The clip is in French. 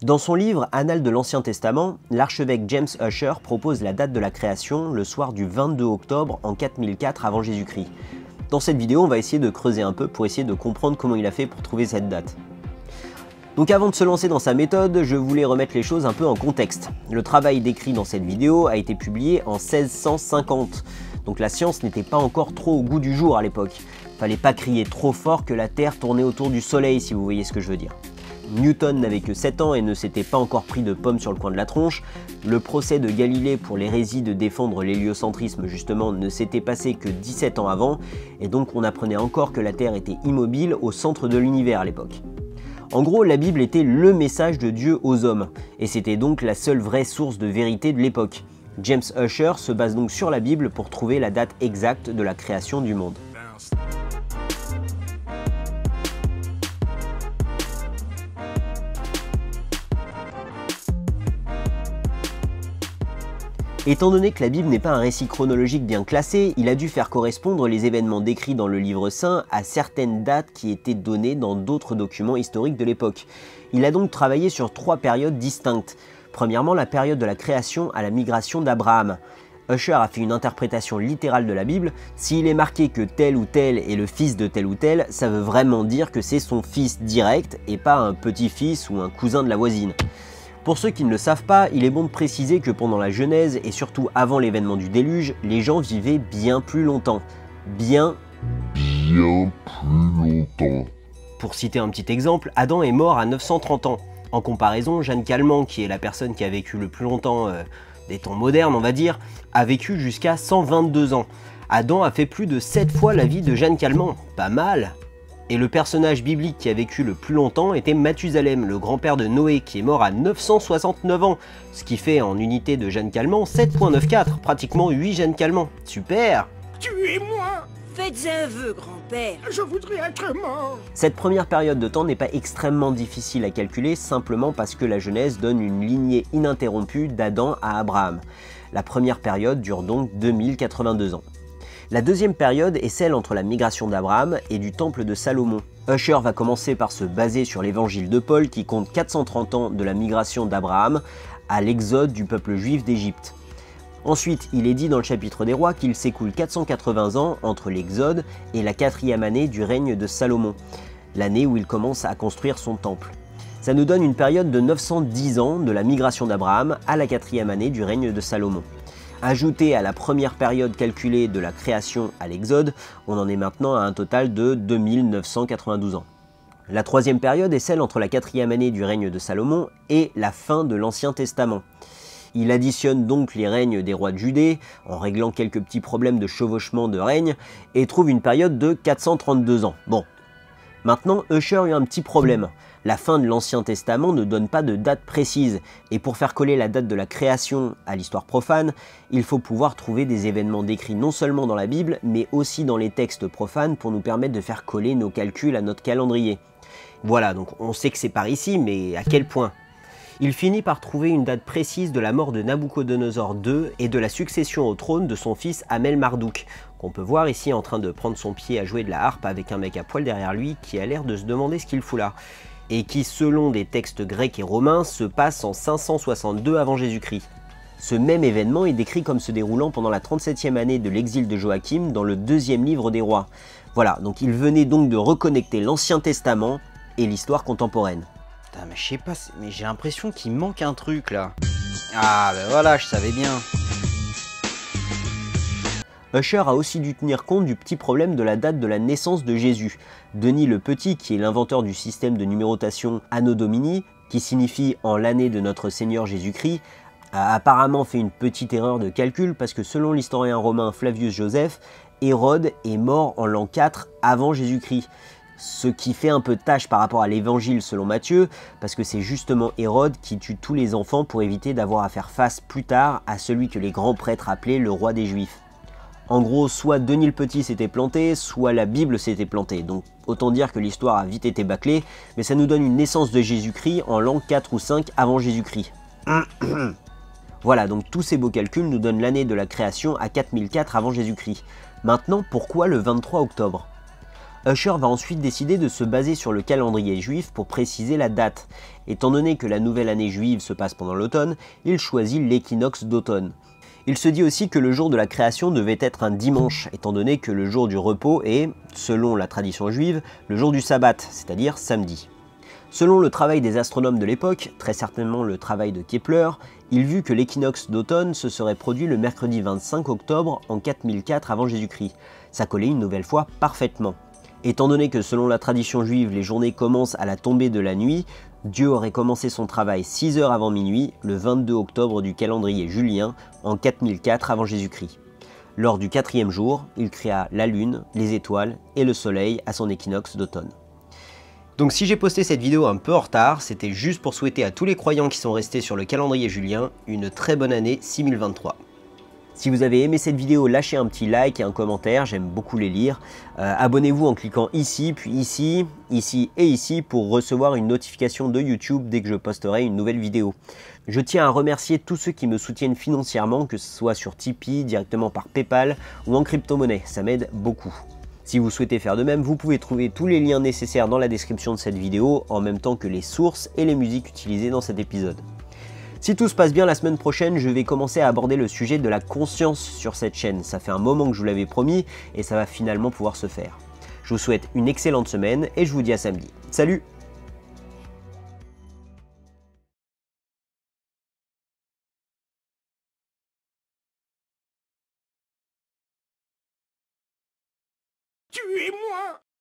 Dans son livre Annales de l'Ancien Testament, l'archevêque James Ussher propose la date de la création le soir du 22 octobre en 4004 avant Jésus-Christ. Dans cette vidéo, on va essayer de creuser un peu pour essayer de comprendre comment il a fait pour trouver cette date. Donc avant de se lancer dans sa méthode, je voulais remettre les choses un peu en contexte. Le travail décrit dans cette vidéo a été publié en 1650, donc la science n'était pas encore trop au goût du jour à l'époque. Fallait pas crier trop fort que la Terre tournait autour du Soleil, si vous voyez ce que je veux dire. Newton n'avait que 7 ans et ne s'était pas encore pris de pommes sur le coin de la tronche. Le procès de Galilée pour l'hérésie de défendre l'héliocentrisme justement ne s'était passé que 17 ans avant, et donc on apprenait encore que la Terre était immobile au centre de l'univers à l'époque. En gros, la Bible était le message de Dieu aux hommes, et c'était donc la seule vraie source de vérité de l'époque. James Ussher se base donc sur la Bible pour trouver la date exacte de la création du monde. Étant donné que la Bible n'est pas un récit chronologique bien classé, il a dû faire correspondre les événements décrits dans le livre saint à certaines dates qui étaient données dans d'autres documents historiques de l'époque. Il a donc travaillé sur 3 périodes distinctes. Premièrement, la période de la création à la migration d'Abraham. Ussher a fait une interprétation littérale de la Bible. S'il est marqué que tel ou tel est le fils de tel ou tel, ça veut vraiment dire que c'est son fils direct et pas un petit-fils ou un cousin de la voisine. Pour ceux qui ne le savent pas, il est bon de préciser que pendant la Genèse et surtout avant l'événement du déluge, les gens vivaient bien plus longtemps. Bien plus longtemps. Pour citer un petit exemple, Adam est mort à 930 ans. En comparaison, Jeanne Calment, qui est la personne qui a vécu le plus longtemps des temps modernes, on va dire, a vécu jusqu'à 122 ans. Adam a fait plus de 7 fois la vie de Jeanne Calment. Pas mal! Et le personnage biblique qui a vécu le plus longtemps était Mathusalem, le grand-père de Noé, qui est mort à 969 ans, ce qui fait en unité de Jeanne Calment 7.94, pratiquement 8 Jeanne Calment. Super! Tuez-moi! Faites un vœu, grand-père. Je voudrais être mort. Cette première période de temps n'est pas extrêmement difficile à calculer, simplement parce que la Genèse donne une lignée ininterrompue d'Adam à Abraham. La première période dure donc 2082 ans. La deuxième période est celle entre la migration d'Abraham et du temple de Salomon. Ussher va commencer par se baser sur l'évangile de Paul qui compte 430 ans de la migration d'Abraham à l'exode du peuple juif d'Égypte. Ensuite, il est dit dans le chapitre des rois qu'il s'écoule 480 ans entre l'exode et la 4e année du règne de Salomon, l'année où il commence à construire son temple. Ça nous donne une période de 910 ans de la migration d'Abraham à la 4e année du règne de Salomon. Ajouté à la première période calculée de la création à l'exode, on en est maintenant à un total de 2992 ans. La troisième période est celle entre la 4e année du règne de Salomon et la fin de l'Ancien Testament. Il additionne donc les règnes des rois de Judée, en réglant quelques petits problèmes de chevauchement de règne, et trouve une période de 432 ans. Bon, maintenant Ussher a eu un petit problème. La fin de l'Ancien Testament ne donne pas de date précise, et pour faire coller la date de la création à l'histoire profane, il faut pouvoir trouver des événements décrits non seulement dans la Bible, mais aussi dans les textes profanes pour nous permettre de faire coller nos calculs à notre calendrier. Voilà, donc on sait que c'est par ici, mais à quel point ? Il finit par trouver une date précise de la mort de Nabuchodonosor II et de la succession au trône de son fils Amel-Marduk, qu'on peut voir ici en train de prendre son pied à jouer de la harpe avec un mec à poil derrière lui qui a l'air de se demander ce qu'il fout là, et qui selon des textes grecs et romains se passe en 562 avant Jésus-Christ. Ce même événement est décrit comme se déroulant pendant la 37e année de l'exil de Joachim dans le 2e livre des rois. Voilà, donc il venait donc de reconnecter l'Ancien Testament et l'histoire contemporaine. Putain, mais je sais pas, mais j'ai l'impression qu'il manque un truc là. Ah ben voilà, je savais bien. Ussher a aussi dû tenir compte du petit problème de la date de la naissance de Jésus. Denis le Petit, qui est l'inventeur du système de numérotation Anno Domini, qui signifie en l'année de notre Seigneur Jésus-Christ, a apparemment fait une petite erreur de calcul parce que selon l'historien romain Flavius Joseph, Hérode est mort en l'an 4 avant Jésus-Christ. Ce qui fait un peu de tâche par rapport à l'évangile selon Matthieu, parce que c'est justement Hérode qui tue tous les enfants pour éviter d'avoir à faire face plus tard à celui que les grands prêtres appelaient le roi des Juifs. En gros, soit Denis le Petit s'était planté, soit la Bible s'était plantée, donc autant dire que l'histoire a vite été bâclée, mais ça nous donne une naissance de Jésus-Christ en l'an 4 ou 5 avant Jésus-Christ. Voilà, donc tous ces beaux calculs nous donnent l'année de la création à 4004 avant Jésus-Christ. Maintenant, pourquoi le 23 octobre ? Usher va ensuite décider de se baser sur le calendrier juif pour préciser la date. Étant donné que la nouvelle année juive se passe pendant l'automne, il choisit l'équinoxe d'automne. Il se dit aussi que le jour de la création devait être un dimanche, étant donné que le jour du repos est, selon la tradition juive, le jour du sabbat, c'est-à-dire samedi. Selon le travail des astronomes de l'époque, très certainement le travail de Kepler, il vit que l'équinoxe d'automne se serait produit le mercredi 25 octobre en 4004 avant Jésus-Christ. Ça collait une nouvelle fois parfaitement. Étant donné que selon la tradition juive, les journées commencent à la tombée de la nuit, Dieu aurait commencé son travail 6 heures avant minuit, le 22 octobre du calendrier julien, en 4004 avant Jésus-Christ. Lors du 4e jour, il créa la lune, les étoiles et le soleil à son équinoxe d'automne. Donc si j'ai posté cette vidéo un peu en retard, c'était juste pour souhaiter à tous les croyants qui sont restés sur le calendrier julien une très bonne année 6023. Si vous avez aimé cette vidéo, lâchez un petit like et un commentaire, j'aime beaucoup les lire. Abonnez-vous en cliquant ici, puis ici, ici et ici pour recevoir une notification de YouTube dès que je posterai une nouvelle vidéo. Je tiens à remercier tous ceux qui me soutiennent financièrement, que ce soit sur Tipeee, directement par Paypal ou en crypto-monnaie, ça m'aide beaucoup. Si vous souhaitez faire de même, vous pouvez trouver tous les liens nécessaires dans la description de cette vidéo, en même temps que les sources et les musiques utilisées dans cet épisode. Si tout se passe bien, la semaine prochaine, je vais commencer à aborder le sujet de la conscience sur cette chaîne. Ça fait un moment que je vous l'avais promis et ça va finalement pouvoir se faire. Je vous souhaite une excellente semaine et je vous dis à samedi. Salut! Tuez-moi!